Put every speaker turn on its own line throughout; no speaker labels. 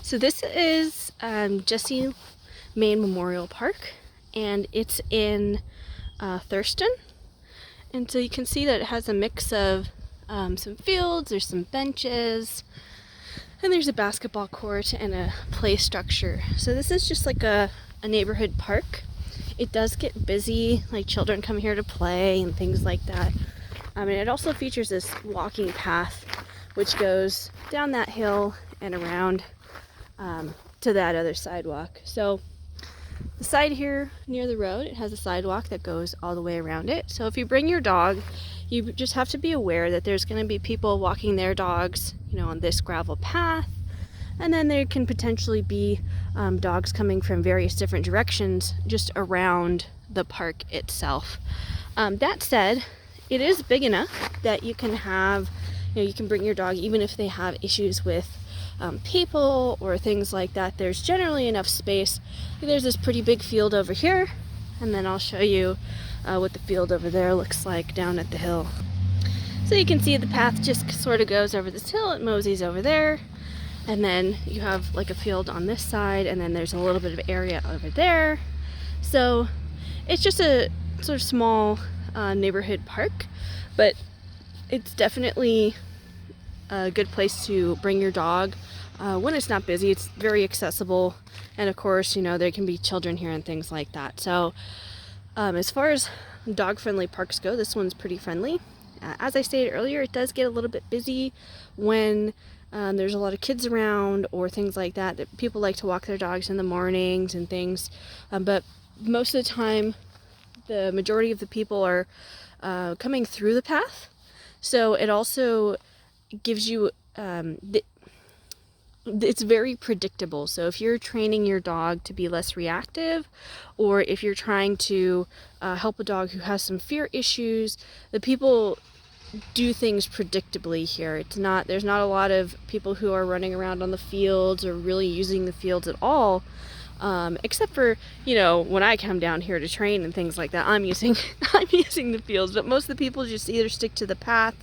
So this is Jesse Maine Memorial Park, and it's in Thurston. And so you can see that it has a mix of some fields, there's some benches, and there's a basketball court and a play structure. So this is just like a neighborhood park. It does get busy, like children come here to play and things like that. And it also features this walking path which goes down that hill and around to that other sidewalk. So the side here near the road, it has a sidewalk that goes all the way around it. So if you bring your dog, you just have to be aware that there's going to be people walking their dogs, on this gravel path. And then there can potentially be dogs coming from various different directions just around the park itself. That said, it is big enough that you can have, you can bring your dog even if they have issues with people or things like that. There's generally enough space. There's this pretty big field over here, and then I'll show you what the field over there looks like down at the hill. So you can see the path just sort of goes over this hill, it moseys over there, and then you have like a field on this side, and then there's a little bit of area over there. So it's just a sort of small neighborhood park, but it's definitely a good place to bring your dog when it's not busy. It's very accessible, and of course, there can be children here and things like that. So as far as dog-friendly parks go, this one's pretty friendly. As I stated earlier, it does get a little bit busy when there's a lot of kids around or things like that. People like to walk their dogs in the mornings and things, but most of the time, the majority of the people are coming through the path. So it also gives you, it's very predictable. So if you're training your dog to be less reactive, or if you're trying to help a dog who has some fear issues, the people do things predictably here. There's not a lot of people who are running around on the fields or really using the fields at all. Except for, when I come down here to train and things like that, I'm using the fields, but most of the people just either stick to the path,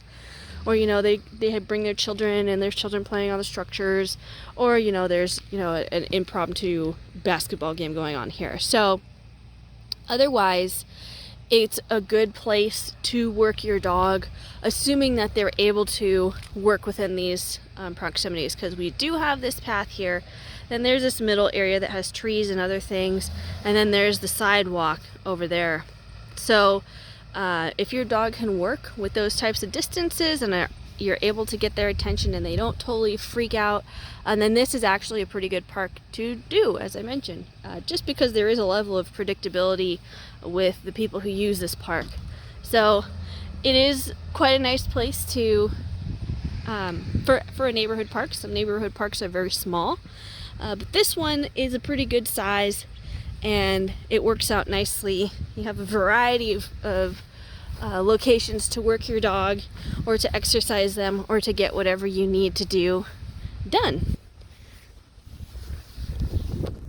or, they bring their children and there's children playing on the structures, or, there's, an impromptu basketball game going on here. So otherwise, it's a good place to work your dog, assuming that they're able to work within these proximities, because we do have this path here. Then there's this middle area that has trees and other things, and then there's the sidewalk over there. So if your dog can work with those types of distances and you're able to get their attention and they don't totally freak out, and then this is actually a pretty good park to do, as I mentioned, just because there is a level of predictability with the people who use this park. So it is quite a nice place to for a neighborhood park. Some neighborhood parks are very small, but this one is a pretty good size, and it works out nicely. You have a variety of locations to work your dog, or to exercise them, or to get whatever you need to do done.